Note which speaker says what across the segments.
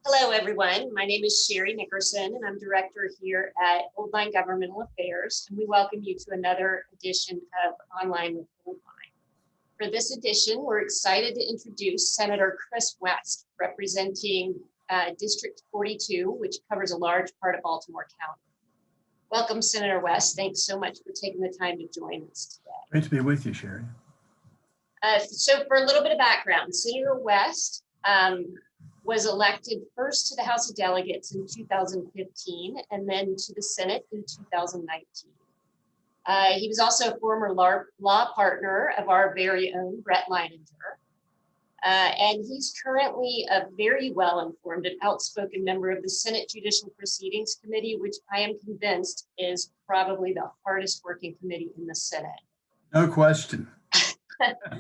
Speaker 1: Hello, everyone. My name is Sherry Nickerson, and I'm director here at Old Line Governmental Affairs, and we welcome you to another edition of Online with Old Line. For this edition, we're excited to introduce Senator Chris West, representing District 42, which covers a large part of Baltimore County. Welcome, Senator West. Thanks so much for taking the time to join us today.
Speaker 2: Great to be with you, Sherry.
Speaker 1: So for a little bit of background, Senator West was elected first to the House of Delegates in 2015 and then to the Senate in 2019. He was also a former law partner of our very own Brett Leininger. And he's currently a very well-informed and outspoken member of the Senate Judicial Proceedings Committee, which I am convinced is probably the hardest working committee in the Senate.
Speaker 2: No question.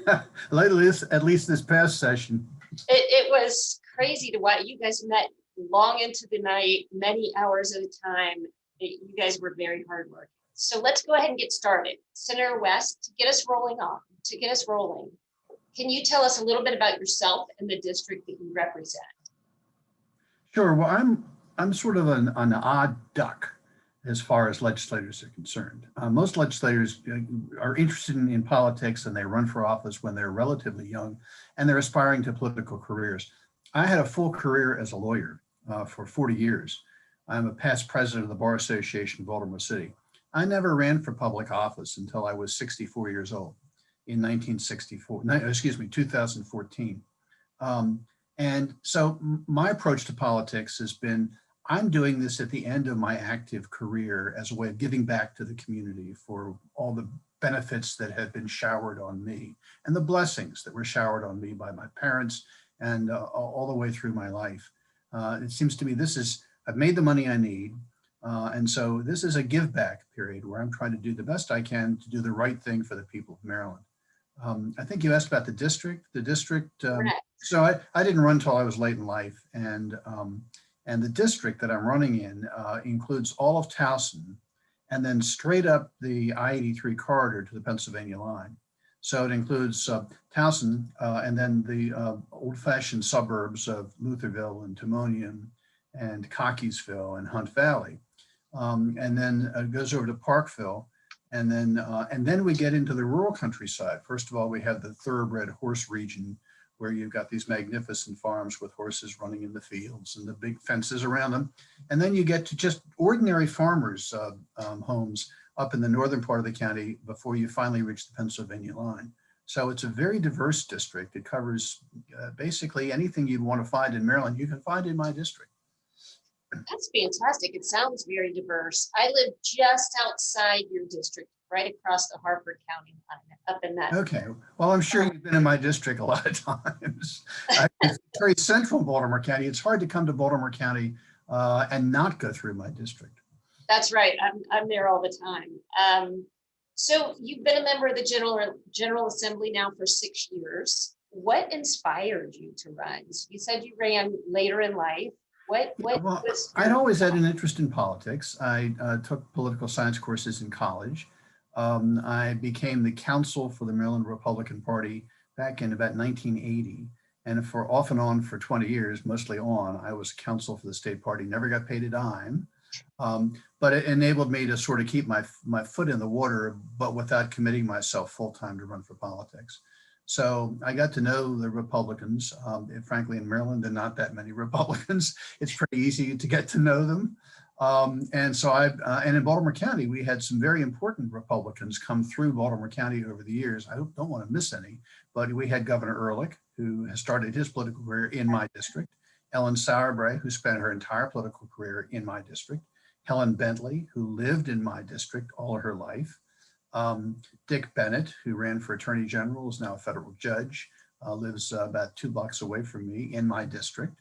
Speaker 2: At least this past session.
Speaker 1: It was crazy to watch. You guys met long into the night, many hours at a time. You guys were very hard working. So let's go ahead and get started. Senator West, to get us rolling, can you tell us a little bit about yourself and the district that you represent?
Speaker 2: Sure. Well, I'm sort of an odd duck as far as legislators are concerned. Most legislators are interested in politics and they run for office when they're relatively young and they're aspiring to political careers. I had a full career as a lawyer for 40 years. I'm a past president of the Bar Association of Baltimore City. I never ran for public office until I was 64 years old in 2014. And so my approach to politics has been, I'm doing this at the end of my active career as a way of giving back to the community for all the benefits that have been showered on me and the blessings that were showered on me by my parents and all the way through my life. It seems to me I've made the money I need. And so this is a give back period where I'm trying to do the best I can to do the right thing for the people of Maryland. I think you asked about the district. So I didn't run until I was late in life. And the district that I'm running in includes all of Towson and then straight up the I-83 corridor to the Pennsylvania line. So it includes Towson and then the old-fashioned suburbs of Lutherville and Timonium and Cockeysville and Hunt Valley. And then it goes over to Parkville. And then we get into the rural countryside. First of all, we have the thoroughbred horse region where you've got these magnificent farms with horses running in the fields and the big fences around them. And then you get to just ordinary farmers' homes up in the northern part of the county before you finally reach the Pennsylvania line. So it's a very diverse district. It covers basically anything you'd want to find in Maryland, you can find in my district.
Speaker 1: That's fantastic. It sounds very diverse. I live just outside your district, right across the Harford County line, up in that.
Speaker 2: Okay. Well, I'm sure you've been in my district a lot of times. It's very central Baltimore County. It's hard to come to Baltimore County and not go through my district.
Speaker 1: That's right. I'm there all the time. So you've been a member of the General Assembly now for 6 years. What inspired you to run? So you said you ran later in life.
Speaker 2: I'd always had an interest in politics. I took political science courses in college. I became the counsel for the Maryland Republican Party back in about 1980. And off and on for 20 years, mostly on, I was counsel for the state party, never got paid a dime. But it enabled me to sort of keep my foot in the water, but without committing myself full-time to run for politics. So I got to know the Republicans. Frankly, in Maryland, there are not that many Republicans. It's pretty easy to get to know them. And in Baltimore County, we had some very important Republicans come through Baltimore County over the years. I don't want to miss any, but we had Governor Ehrlich, who has started his political career in my district, Ellen Sauerbrei, who spent her entire political career in my district, Helen Bentley, who lived in my district all her life, Dick Bennett, who ran for Attorney General, is now a federal judge, lives about 2 blocks away from me in my district.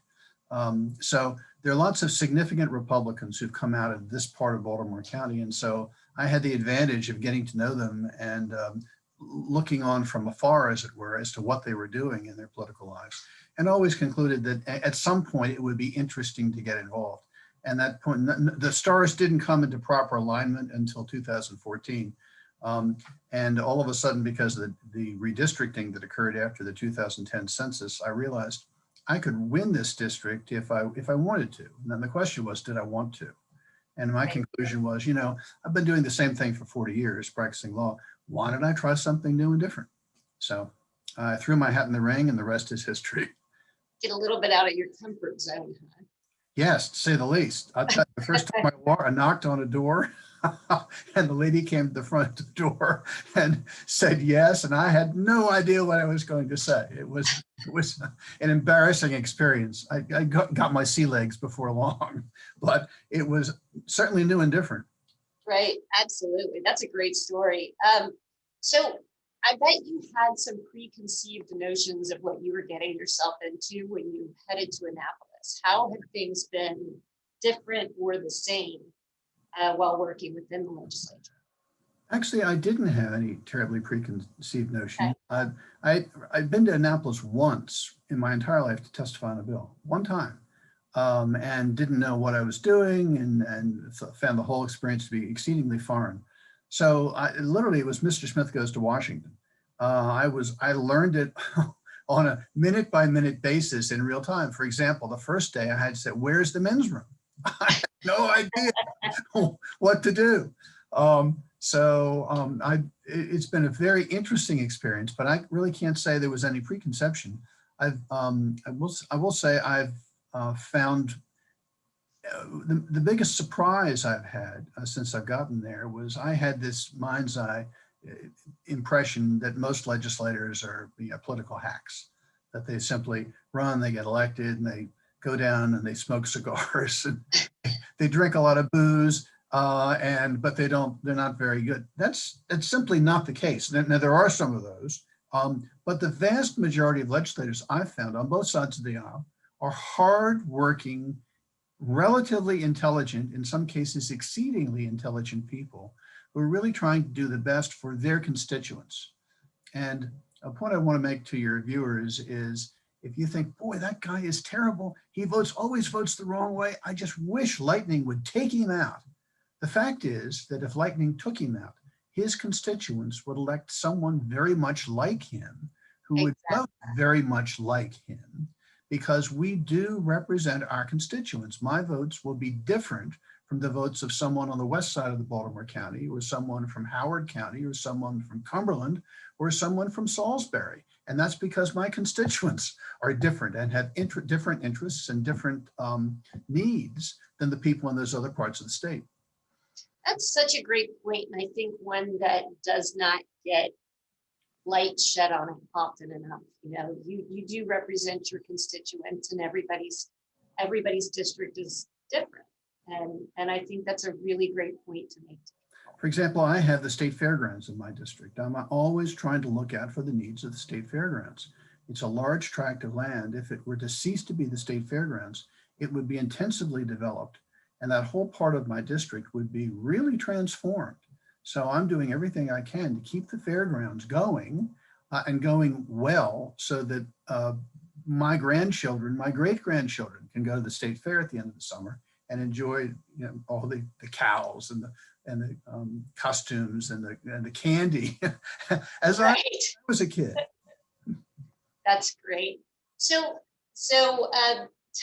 Speaker 2: So there are lots of significant Republicans who've come out of this part of Baltimore County. And so I had the advantage of getting to know them and looking on from afar, as it were, as to what they were doing in their political lives, and always concluded that at some point it would be interesting to get involved. And that point, the stars didn't come into proper alignment until 2014. And all of a sudden, because of the redistricting that occurred after the 2010 census, I realized I could win this district if I wanted to. And then the question was, did I want to? And my conclusion was, I've been doing the same thing for 40 years, practicing law. Why don't I try something new and different? So I threw my hat in the ring, and the rest is history.
Speaker 1: Get a little bit out of your comfort zone, huh?
Speaker 2: Yes, to say the least. I'll tell you, the first time I knocked on a door and the lady came to the front of the door and said yes, and I had no idea what I was going to say. It was an embarrassing experience. I got my sea legs before long, but it was certainly new and different.
Speaker 1: Right, absolutely. That's a great story. So I bet you had some preconceived notions of what you were getting yourself into when you headed to Annapolis. How have things been different or the same while working within the legislature?
Speaker 2: Actually, I didn't have any terribly preconceived notion. I'd been to Annapolis once in my entire life to testify on a bill, one time, and didn't know what I was doing, and found the whole experience to be exceedingly foreign. So literally, it was Mr. Smith Goes to Washington. I learned it on a minute-by-minute basis in real time. For example, the first day I had to say, "Where's the men's room?" I had no idea what to do. It's been a very interesting experience, but I really can't say there was any preconception. I will say I've found the biggest surprise I've had since I've gotten there was I had this mind's eye impression that most legislators are political hacks, that they simply run, they get elected, and they go down and they smoke cigars and they drink a lot of booze, but they're not very good. That's simply not the case. Now there are some of those, but the vast majority of legislators I've found on both sides of the aisle are hardworking, relatively intelligent, in some cases exceedingly intelligent people who are really trying to do the best for their constituents. And a point I want to make to your viewers is, if you think, boy, that guy is terrible, he always votes the wrong way, I just wish lightning would take him out. The fact is that if lightning took him out, his constituents would elect someone very much like him, who would vote very much like him, because we do represent our constituents. My votes will be different from the votes of someone on the west side of the Baltimore County, or someone from Howard County, or someone from Cumberland, or someone from Salisbury. And that's because my constituents are different and have different interests and different needs than the people in those other parts of the state.
Speaker 1: That's such a great point, and I think one that does not get light shed on it often enough. You do represent your constituents, and everybody's district is different, and I think that's a really great point to make.
Speaker 2: For example, I have the state fairgrounds in my district. I'm always trying to look out for the needs of the state fairgrounds. It's a large tract of land. If it were to cease to be the state fairgrounds, it would be intensively developed, and that whole part of my district would be really transformed. So I'm doing everything I can to keep the fairgrounds going and going well, so that my grandchildren, my great-grandchildren, can go to the state fair at the end of the summer and enjoy all the cows and the costumes and the candy as I was a kid.
Speaker 1: That's great. So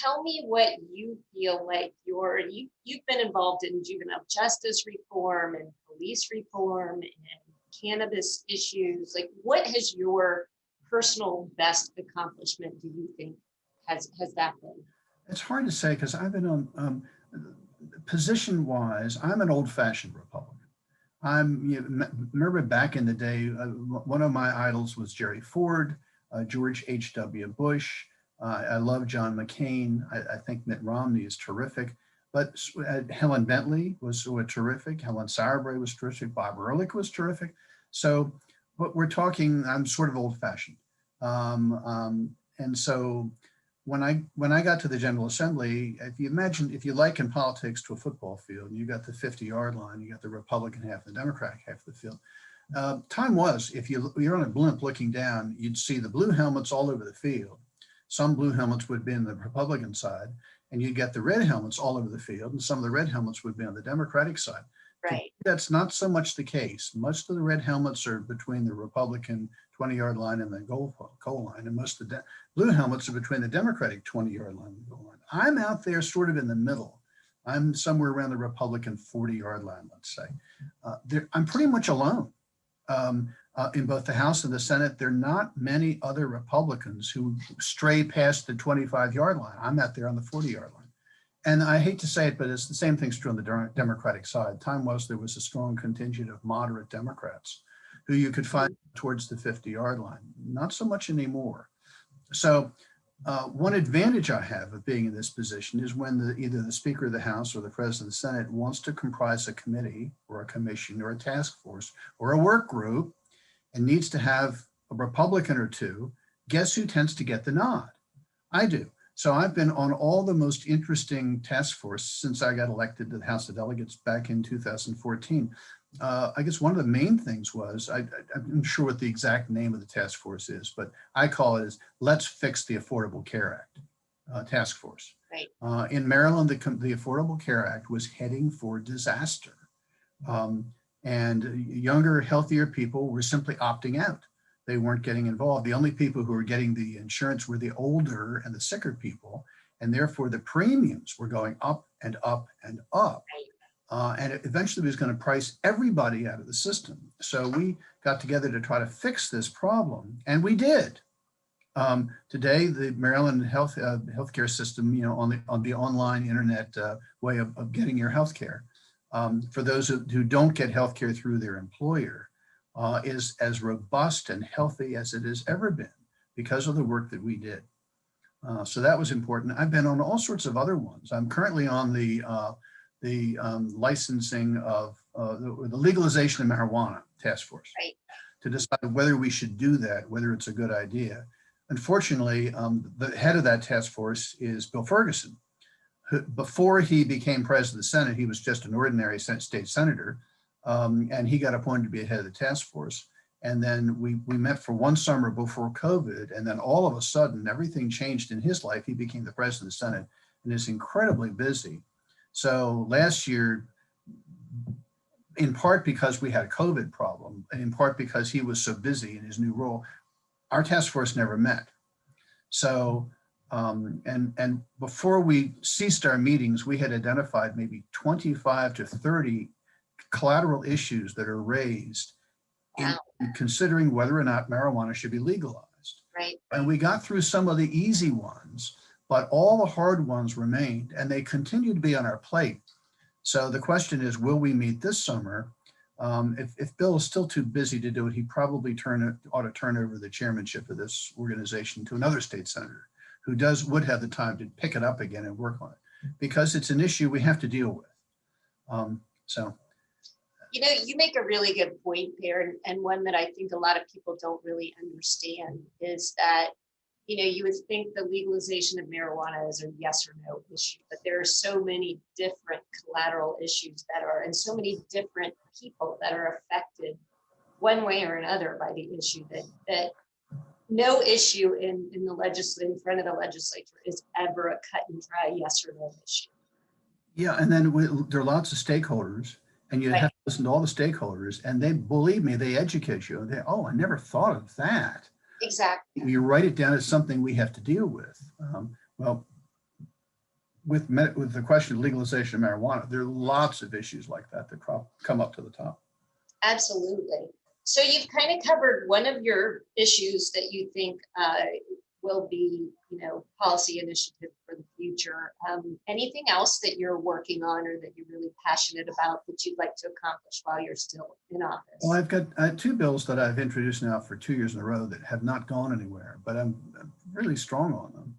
Speaker 1: tell me what you feel like you've been involved in juvenile justice reform and police reform and cannabis issues. Like, what has your personal best accomplishment, do you think, has that been?
Speaker 2: It's hard to say, because I've been on position-wise, I'm an old-fashioned Republican. Remember back in the day, one of my idols was Jerry Ford, George H.W. Bush. I love John McCain. I think Mitt Romney is terrific. But Helen Bentley was terrific. Helen Sauerbrey was terrific. Bob Ehrlich was terrific. So, but we're talking, I'm sort of old-fashioned. And so when I got to the General Assembly, if you liken politics to a football field, you got the 50-yard line, you got the Republican half, the Democratic half of the field. Time was, if you're on a blimp looking down, you'd see the blue helmets all over the field. Some blue helmets would be on the Republican side, and you'd get the red helmets all over the field, and some of the red helmets would be on the Democratic side.
Speaker 1: Right.
Speaker 2: That's not so much the case. Most of the red helmets are between the Republican 20-yard line and the goal line, and most of the blue helmets are between the Democratic 20-yard line and the goal line. I'm out there sort of in the middle. I'm somewhere around the Republican 40-yard line, let's say. I'm pretty much alone. In both the House and the Senate, there are not many other Republicans who stray past the 25-yard line. I'm out there on the 40-yard line. And I hate to say it, but it's the same thing's true on the Democratic side. Time was there was a strong contingent of moderate Democrats who you could find towards the 50-yard line. Not so much anymore. So one advantage I have of being in this position is when either the Speaker of the House or the President of the Senate wants to comprise a committee or a commission or a task force or a work group and needs to have a Republican or two, guess who tends to get the nod? I do. So I've been on all the most interesting task force since I got elected to the House of Delegates back in 2014. I guess one of the main things was, I'm sure what the exact name of the task force is, but I call it as Let's Fix the Affordable Care Act task force.
Speaker 1: Right.
Speaker 2: In Maryland, the Affordable Care Act was heading for disaster. And younger, healthier people were simply opting out. They weren't getting involved. The only people who were getting the insurance were the older and the sicker people, and therefore the premiums were going up and up and up. And it eventually was going to price everybody out of the system. So we got together to try to fix this problem, and we did. Today, the Maryland healthcare system, on the online internet way of getting your healthcare, for those who don't get healthcare through their employer, is as robust and healthy as it has ever been because of the work that we did. So that was important. I've been on all sorts of other ones. I'm currently on the licensing of the legalization of marijuana task force.
Speaker 1: Right.
Speaker 2: To decide whether we should do that, whether it's a good idea. Unfortunately, the head of that task force is Bill Ferguson. Before he became president of the Senate, he was just an ordinary state senator. And he got appointed to be head of the task force. And then we met for one summer before COVID. And then all of a sudden, everything changed in his life. He became the president of the Senate and is incredibly busy. So last year, in part because we had a COVID problem, and in part because he was so busy in his new role, our task force never met. So, and before we ceased our meetings, we had identified maybe 25 to 30 collateral issues that are raised in considering whether or not marijuana should be legalized.
Speaker 1: Right.
Speaker 2: And we got through some of the easy ones, but all the hard ones remained, and they continue to be on our plate. So the question is, will we meet this summer? If Bill is still too busy to do it, he probably ought to turn over the chairmanship of this organization to another state senator who would have the time to pick it up again and work on it, because it's an issue we have to deal with.
Speaker 1: You make a really good point there, and one that I think a lot of people don't really understand is that, you would think the legalization of marijuana is a yes or no issue, but there are so many different collateral issues and so many different people that are affected one way or another by the issue that no issue in front of the legislature is ever a cut and dry yes or no issue.
Speaker 2: Yeah, and then there are lots of stakeholders. And you have to listen to all the stakeholders, and believe me, they educate you. I never thought of that.
Speaker 1: Exactly.
Speaker 2: You write it down as something we have to deal with. With the question of legalization of marijuana, there are lots of issues like that come up to the top.
Speaker 1: Absolutely. So you've kind of covered one of your issues that you think will be, policy initiative for the future. Anything else that you're working on or that you're really passionate about that you'd like to accomplish while you're still in office?
Speaker 2: Well, I've got two bills that I've introduced now for 2 years in a row that have not gone anywhere, but I'm really strong on them.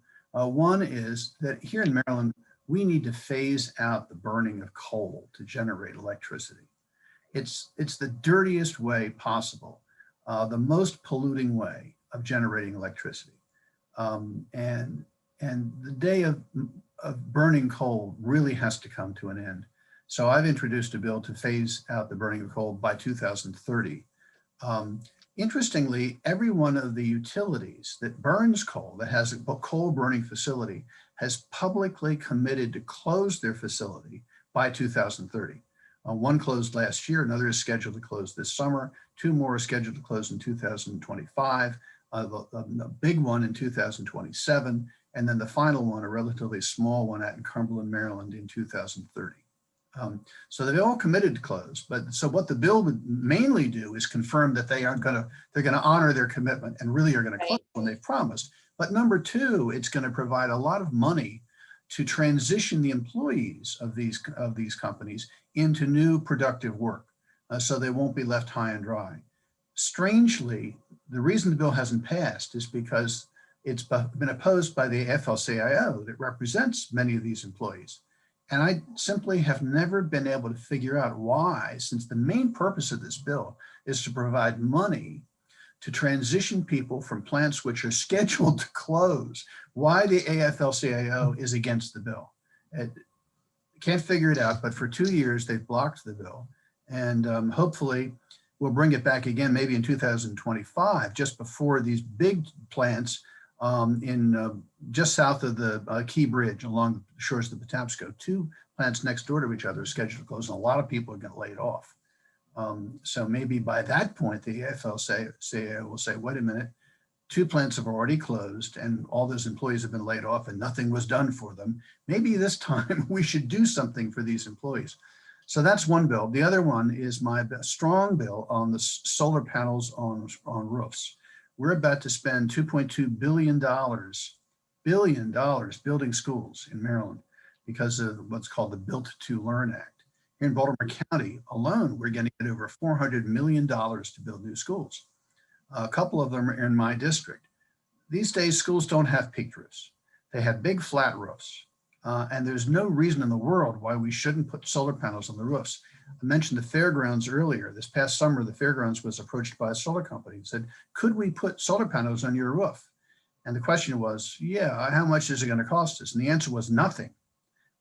Speaker 2: One is that here in Maryland, we need to phase out the burning of coal to generate electricity. It's the dirtiest way possible, the most polluting way of generating electricity. And the day of burning coal really has to come to an end. So I've introduced a bill to phase out the burning of coal by 2030. Interestingly, every one of the utilities that burns coal, that has a coal burning facility, has publicly committed to close their facility by 2030. One closed last year, another is scheduled to close this summer. Two more are scheduled to close in 2025, the big one in 2027, and then the final one, a relatively small one in Cumberland, Maryland in 2030. So they've all committed to close, but so what the bill would mainly do is confirm that they're going to honor their commitment and really are going to close when they've promised. But number two, it's going to provide a lot of money to transition the employees of these companies into new productive work, so they won't be left high and dry. Strangely, the reason the bill hasn't passed is because it's been opposed by the AFL-CIO that represents many of these employees. And I simply have never been able to figure out why, since the main purpose of this bill is to provide money to transition people from plants which are scheduled to close, why the AFL-CIO is against the bill. Can't figure it out, but for 2 years they've blocked the bill, and hopefully we'll bring it back again maybe in 2025, just before these big plants just south of the Key Bridge along the shores of the Patapsco. Two plants next door to each other are scheduled to close, and a lot of people are going to lay it off. So maybe by that point, the AFL-CIO will say, wait a minute, two plants have already closed and all those employees have been laid off and nothing was done for them. Maybe this time we should do something for these employees. So that's one bill. The other one is my strong bill on the solar panels on roofs. We're about to spend $2.2 billion building schools in Maryland because of what's called the Built to Learn Act. Here in Baltimore County alone, we're going to get over $400 million to build new schools. A couple of them are in my district. These days, schools don't have peaked roofs. They have big flat roofs. And there's no reason in the world why we shouldn't put solar panels on the roofs. I mentioned the fairgrounds earlier. This past summer, the fairgrounds was approached by a solar company and said, could we put solar panels on your roof? And the question was, yeah, how much is it going to cost us? And the answer was nothing.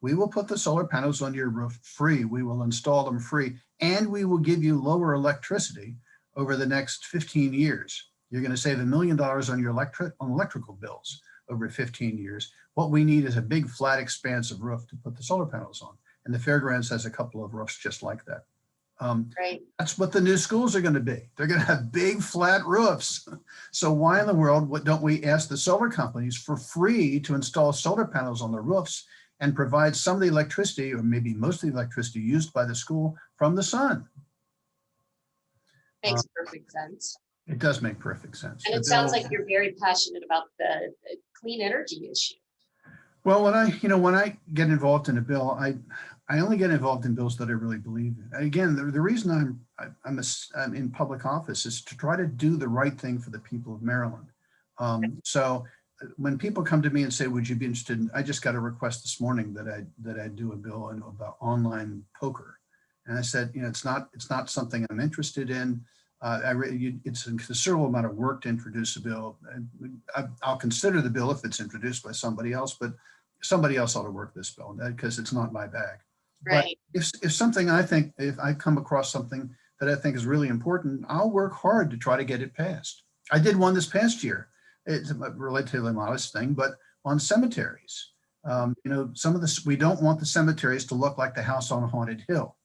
Speaker 2: We will put the solar panels on your roof free. We will install them free, and we will give you lower electricity over the next 15 years. You're going to save $1 million on your electrical bills over 15 years. What we need is a big flat expanse of roof to put the solar panels on. And the fairgrounds has a couple of roofs just like that.
Speaker 1: Right.
Speaker 2: That's what the new schools are going to be. They're going to have big flat roofs. So why in the world don't we ask the solar companies for free to install solar panels on the roofs and provide some of the electricity, or maybe most of the electricity used by the school, from the sun?
Speaker 1: Makes perfect sense.
Speaker 2: It does make perfect sense.
Speaker 1: And it sounds like you're very passionate about the clean energy issue.
Speaker 2: Well, when I get involved in a bill, I only get involved in bills that I really believe in. Again, the reason I'm in public office is to try to do the right thing for the people of Maryland. So when people come to me and say, would you be interested in, I just got a request this morning that I do a bill about online poker. And I said, it's not something I'm interested in. It's a considerable amount of work to introduce a bill. I'll consider the bill if it's introduced by somebody else, but somebody else ought to work this bill because it's not my bag.
Speaker 1: Right.
Speaker 2: But if I come across something that I think is really important, I'll work hard to try to get it passed. I did one this past year. It's a relatively modest thing, but on cemeteries, some of this, we don't want the cemeteries to look like the house on a haunted hill.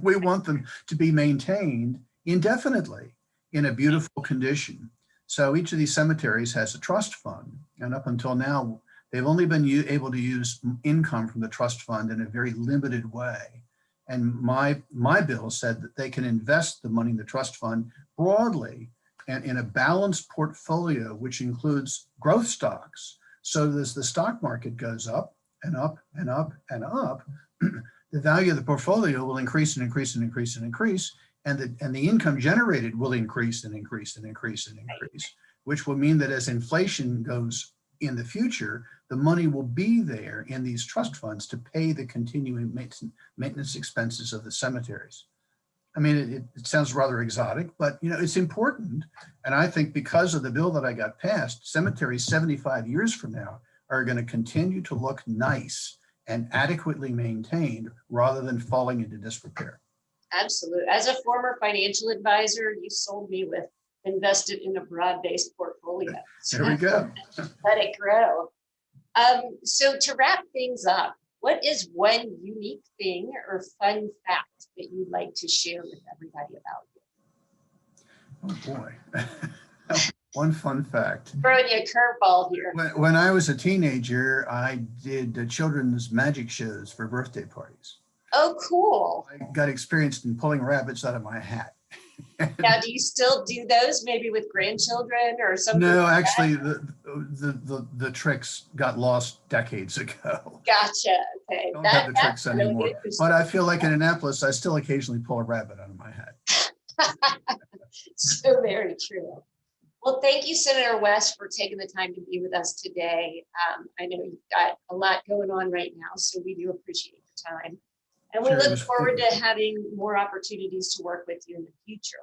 Speaker 2: We want them to be maintained indefinitely in a beautiful condition. So each of these cemeteries has a trust fund, and up until now, they've only been able to use income from the trust fund in a very limited way. And my bill said that they can invest the money in the trust fund broadly and in a balanced portfolio, which includes growth stocks. So as the stock market goes up and up and up and up, the value of the portfolio will increase and increase and increase and increase. And the income generated will increase and increase and increase and increase, which will mean that as inflation goes in the future, the money will be there in these trust funds to pay the continuing maintenance expenses of the cemeteries. I mean, it sounds rather exotic, but it's important. And I think because of the bill that I got passed, cemeteries 75 years from now are going to continue to look nice and adequately maintained rather than falling into disrepair.
Speaker 1: Absolutely. As a former financial advisor, you sold me with invested in a broad-based portfolio.
Speaker 2: There we go.
Speaker 1: Let it grow. So to wrap things up, what is one unique thing or fun fact that you'd like to share with everybody about you?
Speaker 2: Oh boy. One fun fact.
Speaker 1: Throwing you a curveball here.
Speaker 2: When I was a teenager, I did children's magic shows for birthday parties.
Speaker 1: Oh, cool.
Speaker 2: I got experienced in pulling rabbits out of my hat.
Speaker 1: Now, do you still do those maybe with grandchildren or something?
Speaker 2: No,
Speaker 1: like
Speaker 2: actually, the tricks got lost decades ago.
Speaker 1: Gotcha. Okay.
Speaker 2: Don't have the tricks
Speaker 1: That's really
Speaker 2: anymore.
Speaker 1: interesting.
Speaker 2: But I feel like in Annapolis, I still occasionally pull a rabbit out of my hat.
Speaker 1: So very true. Well, thank you, Senator West, for taking the time to be with us today. I know you've got a lot going on right now, so we do appreciate your time. And we
Speaker 2: Sure,
Speaker 1: look forward to having more opportunities to work with you in the future.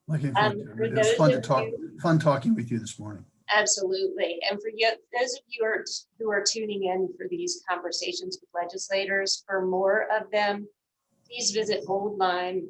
Speaker 2: Looking forward to
Speaker 1: For
Speaker 2: it. It was
Speaker 1: those
Speaker 2: fun to
Speaker 1: of
Speaker 2: talk,
Speaker 1: you-
Speaker 2: fun talking with you this morning.
Speaker 1: Absolutely. And for you, those of you who are tuning in for these conversations with legislators, for more of them, please visit boldlinelobbying.com.